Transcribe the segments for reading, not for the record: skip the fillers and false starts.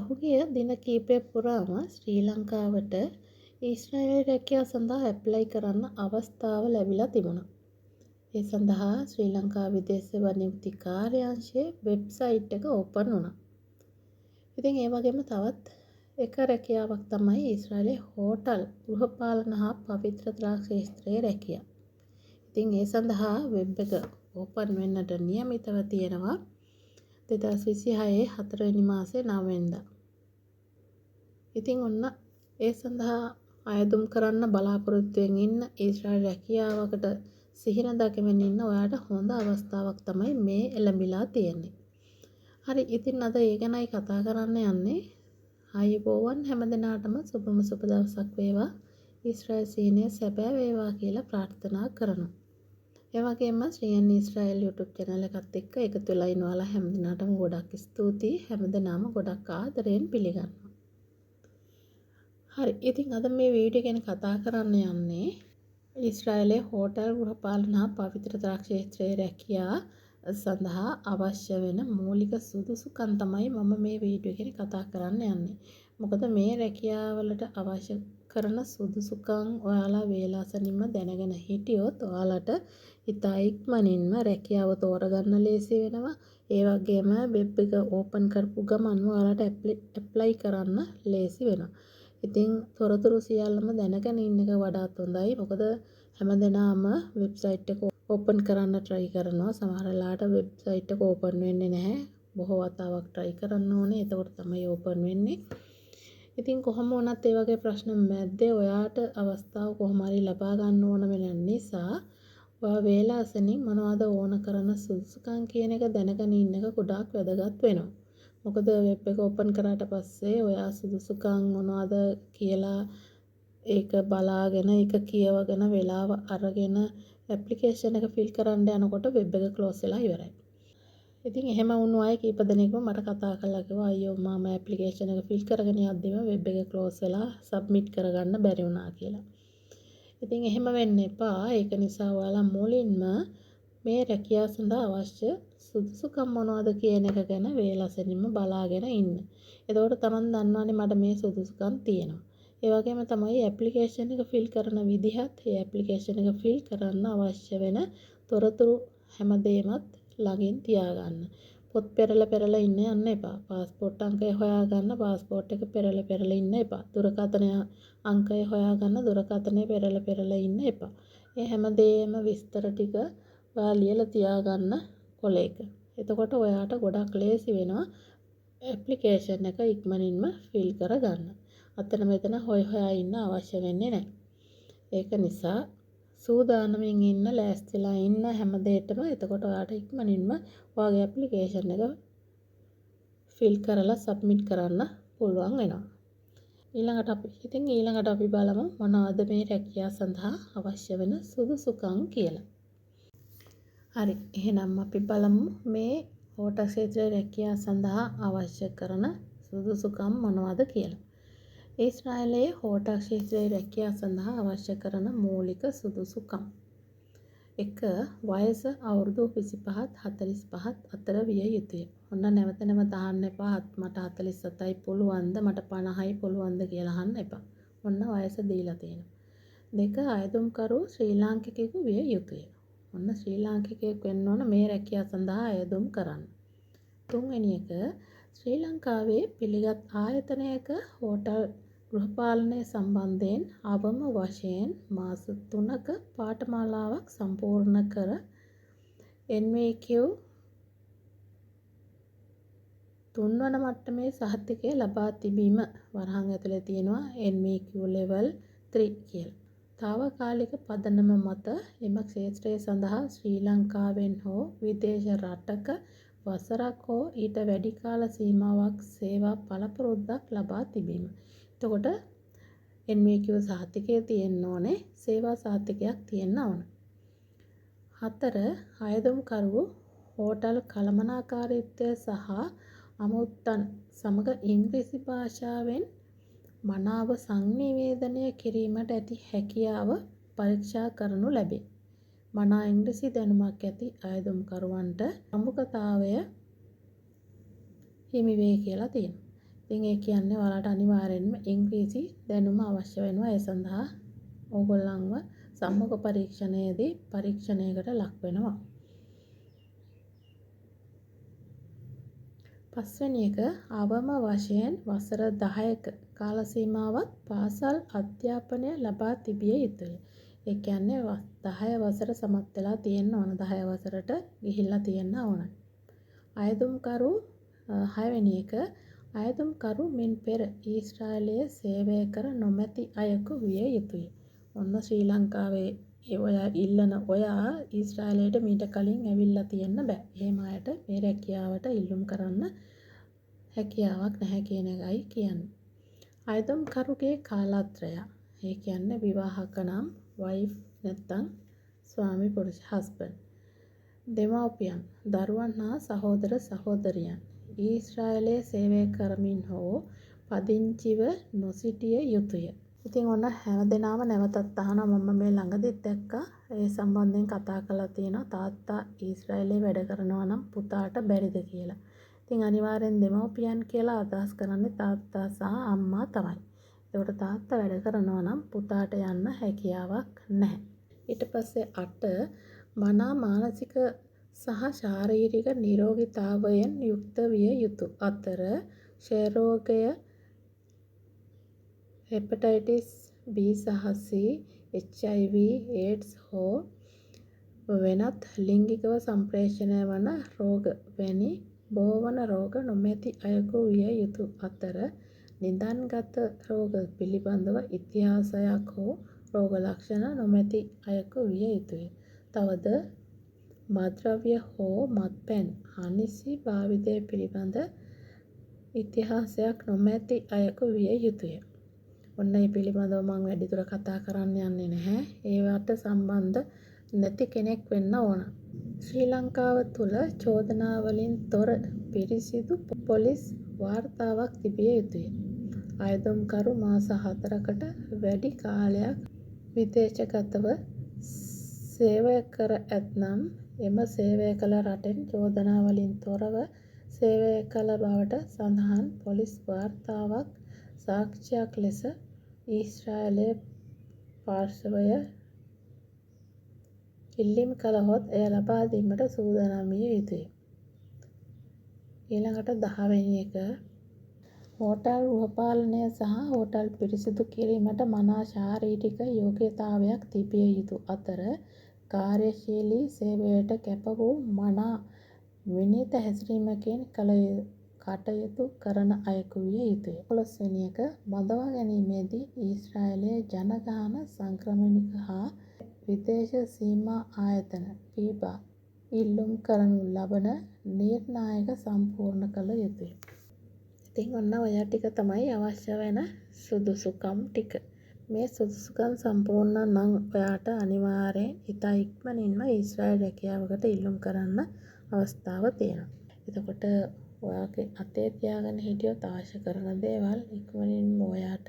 පහුගිය දින කීපය පුරාම ශ්‍රී ලංකාවට ඊශ්‍රායලයේ රැකියාව සඳහා ඇප්ලයි කරන්න අවස්ථාව ලැබිලා තිබුණා. ඒ සඳහා ශ්‍රී ලංකා විදේශ වෛද්‍ය කාර්යාංශයේ වෙබ්සයිට් එක ඕපන් වුණා. ඉතින් ඒ වගේම තවත් එක රැකියාවක් තමයි ඊශ්‍රායලයේ හෝටල් ගෘහපාලන හා පවිත්‍රතා ක්ෂේත්‍රයේ රැකියාව. ඉතින් ඒ සඳහා වෙබ් එක ඕපන් වෙන්නට නියමිතව තියෙනවා 2026 4 වෙනි මාසේ 9 වෙනිදා. ඉතින් ඔන්න ඒ සඳහා අයදුම් කරන්න බලාපොරොත්තුවෙන් ඉන්න ඊශ්‍රායල් රැකියාවකට සිහින දකිමින් ඉන්න ඔයාට හොඳ අවස්ථාවක් තමයි මේ එළඹිලා තියෙන්නේ. හරි, ඉතින් අද ඒ ගැනයි කතා කරන්න යන්නේ. ආයුබෝවන් හැමදෙනාටම සුබම සුබ දවසක් වේවා. ඊශ්‍රායල් සීනය සැබෑ වේවා කියලා ප්‍රාර්ථනා කරනවා. ඒ වගේම ශ්‍රීයන් ඊශ්‍රායල් YouTube channel එකත් එක්ක එකතු වෙලා ඉන්න ඔයාලා හැමදෙනාටම ගොඩක් ස්තුතියි. හැමදෙනාම ගොඩක් ආදරයෙන් පිළිගන්නවා. හරි, ඉතින් අද මේ වීඩියෝ ගැන කතා කරන්න යන්නේ ඊශ්‍රායලයේ හෝටල් ගෘහපාලන හා පවිත්‍රතා ක්ෂේත්‍රයේ රැකියාව සඳහා අවශ්‍ය වෙන මූලික සුදුසුකම් තමයි මම මේ වීඩියෝ ගැන කතා කරන්න යන්නේ. මොකද මේ රැකියාවලට අවශ්‍ය කරන සුදුසුකම් ඔයාලා වේලාසනින්ම දැනගෙන හිටියොත් ඔයාලට ඉතා ඉක්මනින්ම රැකියාව තෝරගන්න ලේසි වෙනවා. ඒ වගේම වෙබ් එක ඕපන් කරපු ගමන්ම ඔයාලට ඇප්ලයි කරන්න ලේසි වෙනවා. ඉතින් තොරතුරු සියල්ලම දැනගෙන ඉන්න එක වඩාත් හොඳයි. මොකද හැමදෙනාම වෙබ්සයිට් එක ඕපන් කරන්න try කරනවා. සමහර වෙලාවට වෙබ්සයිට් එක ඕපන් වෙන්නේ නැහැ. බොහෝ වතාවක් try කරන්න ඕනේ. එතකොට තමයි ඕපන් වෙන්නේ. ඉතින් කොහොම වුණත් ඒ වගේ ප්‍රශ්න මැද්දේ ඔයාට අවස්ථාව කොහොම හරි ලබා ගන්න ඕන වෙන නිසා ඔයා වේලාසනින් මොනවද ඕන කරන සුදුසුකම් කියන එක දැනගෙන ඉන්න එක ගොඩාක් වැදගත් වෙනවා. මොකද වෙබ් එක ඕපන් කරාට පස්සේ ඔයා සුදුසුකම් මොනවද කියලා ඒක බලාගෙන ඒක කියවගෙන වෙලාව අරගෙන ඇප්ලිකේෂන් එක ෆිල් කරන්න යනකොට වෙබ් එක ක්ලෝස් වෙලා ඉවරයි. ඉතින් එහෙම වුණු අය කීප දෙනෙක්ම මට කතා කරලා කිව්වා අයියෝ මම ඇප්ලිකේෂන් එක ෆිල් කරගෙන යද්දිම වෙබ් එක ක්ලෝස් වෙලා සබ්මිට් කරගන්න බැරි වුණා කියලා. ඉතින් එහෙම වෙන්න එපා. ඒක නිසා ඔයාලා මුලින්ම මේ රැකියාව සඳහා අවශ්‍ය සුදුසුකම් මොනවද කියන එක ගැන වේලාසනින්ම බලාගෙන ඉන්න. එතකොට Taman දන්නවනේ මට මේ සුදුසුකම් තියෙනවා. ඒ වගේම තමයි ඇප්ලිකේෂන් එක ෆිල් කරන විදිහත්, ඒ ඇප්ලිකේෂන් එක ෆිල් කරන්න අවශ්‍ය වෙන තොරතුරු හැමදේමත් ළඟින් තියාගන්න. පොත් පෙරලා ඉන්න යන්න එපා. પાස්පෝර්ට් අංකය හොයාගන්න પાස්පෝර්ට් එක පෙරලා ඉන්න එපා. දුරකථන අංකය හොයාගන්න දුරකථනය පෙරලා ඉන්න එපා. මේ හැමදේම විස්තර ටික ඔයා ලියලා තියාගන්න කොලයක. එතකොට ඔයාට ගොඩක් ලේසි වෙනවා ඇප්ලිකේෂන් එක ඉක්මනින්ම ෆිල් කරගන්න. අතන මෙතන හොයා ඉන්න අවශ්‍ය වෙන්නේ නැහැ. ඒක නිසා සූදානමින් ඉන්න, ලෑස්තිලා ඉන්න හැමදේටම. එතකොට ඔයාට ඉක්මනින්ම ඔයාගේ ඇප්ලිකේෂන් එක ෆිල් කරලා සබ්මිට් කරන්න පුළුවන් වෙනවා. ඊළඟට අපි බලමු මොනවද මේ රැකියාව සඳහා අවශ්‍ය වෙන සුදුසුකම් කියලා. හරි, එහෙනම් අපි බලමු මේ හෝටල් ක්ෂේත්‍රයේ රැකියාව සඳහා අවශ්‍ය කරන සුදුසුකම් මොනවද කියලා. ඊශ්‍රායලයේ හෝටල් ක්ෂේත්‍රයේ රැකියාව සඳහා අවශ්‍ය කරන මූලික සුදුසුකම්. 1. වයස අවුරුදු 25ත් 45ත් අතර විය යුතුය. ඔන්න නැවත අහන්න එපා මට 47යි පුළුවන්ද මට 50යි පුළුවන්ද කියලා අහන්න එපා. ඔන්න වයස දීලා තියෙනවා. 2. අයදුම්කරු ශ්‍රී ලාංකිකයෙකු විය යුතුය. ඔන්න ශ්‍රී ලාංකිකයෙක් වෙන්න ඕන මේ රැකියාව සඳහා අයදුම් කරන්න. 3 එක ශ්‍රී ලංකාවේ පිළිගත් ආයතනයක හෝටල් ගෘහපාලනය සම්බන්ධයෙන් අවම වශයෙන් මාස 3ක පාඨමාලාවක් සම්පූර්ණ කර NVQ 3 වන මට්ටමේ සහතිකය ලබා තිබීම. වරහන් ඇතුලේ තියෙනවා NVQ level 3 කියලා. තාවකාලික පදනම මත එම ක්ෂේත්‍රය සඳහා ශ්‍රී ලංකාවෙන් හෝ විදේශ රටක වසරක් හෝ ඊට වැඩි කාල සීමාවක් සේවා පළපුරුද්දක් ලබා තිබීම. එතකොට NVQ සහතිකය තියෙන්න ඕනේ, සේවා සහතිකයක් තියෙන්න ඕන. 4. අයදුම්කරු හෝටල් කළමනාකාරීත්වය සහ අමුත්තන් සමග ඉංග්‍රීසි භාෂාවෙන් මනාව සංනිවේදනය කිරීමට ඇති හැකියාව පරීක්ෂා කරනු ලැබේ. මනා ඉංග්‍රීසි දැනුමක් ඇති අයදුම්කරුවන්ට ප්‍රමුඛතාවය හිමි වේ කියලා තියෙනවා. ඉතින් ඒ කියන්නේ ඔයාලට අනිවාර්යෙන්ම ඉංග්‍රීසි දැනුම අවශ්‍ය වෙනවා. ඒ සඳහා ඕගොල්ලන්ව සම්මුඛ පරීක්ෂණයේදී පරීක්ෂණයකට ලක් වෙනවා. පස්වෙනි එක අවම වශයෙන් වසර 10ක කාල සීමාවක් පාසල් අධ්‍යාපනය ලබා තිබිය යුතුය. ඒ කියන්නේ 10 වසර සමත් වෙලා තියෙන්න ඕන. 10 වසරට ගිහිල්ලා තියෙන්න ඕන. අයදුම්කරු 6 වෙනි එක අයදුම්කරු මින් පෙර ඊශ්‍රායලයේ සේවය කර නොමැති අයෙකු විය යුතුය. ඔන්න ශ්‍රී ලංකාවේ ඔයා ඉල්ලන ඔයා ඊශ්‍රායලයට මීට කලින් ඇවිල්ලා තියෙන්න බෑ. එහෙම අයට මේ රැකියාවට ඉල්ලුම් කරන්න හැකියාවක් නැහැ කියන එකයි කියන්නේ. අයදුම්කරුගේ කාලත්‍රය. ඒ කියන්නේ විවාහක නම් wife නැත්නම් ස්වාමි පුරුෂ husband. දෙමව්පියන් දරුවන් හා සහෝදර සහෝදරියන් ඊශ්‍රායලයේ සේවය කරමින් හෝ පදිංචිව නොසිටිය යුතුය. ඉතින් ඔන්න හැමදෙනාම නැවතත් අහනවා මම මේ ළඟදිත් දැක්කා ඒ සම්බන්ධයෙන් කතා කරලා තියෙනවා තාත්තා ඊශ්‍රායලයේ වැඩ කරනවා නම් පුතාට බැරිද කියලා. ඉතින් අනිවාර්යෙන් දෙමව්පියන් කියලා අදහස් කරන්නේ තාත්තා සහ අම්මා තමයි. ඒකට තාත්තා වැඩ කරනවා නම් පුතාට යන්න හැකියාවක් නැහැ. ඊට පස්සේ 8 මනා මානසික සහ ශාරීරික නිරෝගීතාවයෙන් යුක්ත විය යුතු අතර ක්ෂය රෝගය, හෙපටයිටිස් B සහ C, HIV, AIDS හෝ වෙනත් ලිංගිකව සම්ප්‍රේෂණය වන රෝග වැනි බෝවන රෝග නොමැති අයෙකු විය යුතු අතර නිදන්ගත රෝග පිළිබඳව ඉතිහාසයක් හෝ රෝග ලක්ෂණ නොමැති අයෙකු විය යුතුය. තවද මත්ද්‍රව්‍ය හෝ මත්පැන් අනිසි භාවිතය පිළිබඳ ඉතිහාසයක් නොමැති අයෙකු විය යුතුය. ඔන්න මේ පිළිබඳව මම වැඩිදුර කතා කරන්න යන්නේ නැහැ. ඒවට සම්බන්ධ නැති කෙනෙක් වෙන්න ඕන. ශ්‍රී ලංකාව තුළ චෝදනා වලින් තොර පිරිසිදු පොලිස් වාර්තාවක් තිබිය යුතුය. අයදුම්කරු මාස 4කට වැඩි කාලයක් විදේශගතව සේවය කර ඇතනම් එම සේවය කළ රටෙන් චෝදනා වලින් තොරව සේවය කළ බවට සඳහන් පොලිස් වාර්තාවක් සාක්ෂියක් ලෙස ඊශ්‍රායලයේ පාර්ශවය ඉල්ලීම් කළහොත් එය ලබා දීමට සූදානම් විය යුතුය. ඊළඟට 10 වෙනි එක හෝටල් ගෘහපාලනය සහ හෝටල් පිරිසිදු කිරීමට මනා ශාරීරික යෝග්‍යතාවයක් තිබිය යුතු අතර කාර්යශීලී සේවයට කැප වූ මනා විනීත හැසිරීමකින් කටයුතු කරන අයෙකු විය යුතුය. 11 වෙනි එක බඳවා ගැනීමේදී ඊශ්‍රායලයේ ජනගහන සංක්‍රමණික හා විදේශ සීමා ආයතන PIBA ඉල්ලුම් කරනු ලබන නිර්ණායක සම්පූර්ණ කළ යුතුය. ඉතින් ඔන්න ඔය ටික තමයි අවශ්‍ය වෙන සුදුසුකම් ටික. මේ සුදුසුකම් සම්පූර්ණ නම් ඔයාට අනිවාර්යෙන් ඉතා ඉක්මනින්ම ඊශ්‍රායල් රැකියාවකට ඉල්ලුම් කරන්න අවස්ථාව තියෙනවා. එතකොට ඔයාගේ අතේ තියාගෙන හිටියොත් අවශ්‍ය කරන දේවල් ඉක්මනින්ම ඔයාට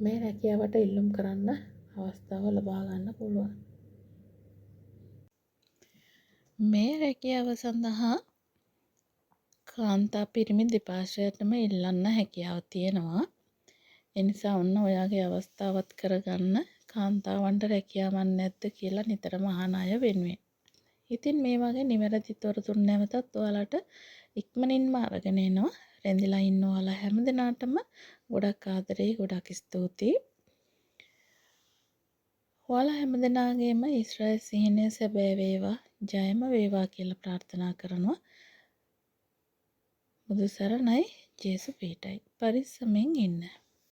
මේ රැකියාවට ඉල්ලුම් කරන්න අවස්ථාව ලබා ගන්න පුළුවන්. මේ රැකියාව සඳහා කාන්තා පිරිමි දෙපාර්ශ්වයටම ඉල්ලන්න හැකියාව තියෙනවා. ඒ නිසා ඔන්න ඔයාගේ අවස්ථාවත් කරගන්න කාන්තාවන්ට රැකියාවක් නැද්ද කියලා නිතරම අහන අය වෙනුවෙන්. ඉතින් මේ වගේ නිවැරදි තොරතුරු නැවතත් ඔයාලට ඉක්මනින්ම අරගෙන එනවා. රැඳිලා ඉන්න ඔයාලා හැමදෙනාටම ගොඩක් ආදරේ, ගොඩක් ස්තුතියි. ඔයාලා හැමදෙනාගේම ඊශ්‍රායල් සිහිනය සැබෑ වේවා, ජයම වේවා කියලා ප්‍රාර්ථනා කරනවා. බුදු සරණයි, ජේසු පීඨයි. පරිස්සමෙන් ඉන්න.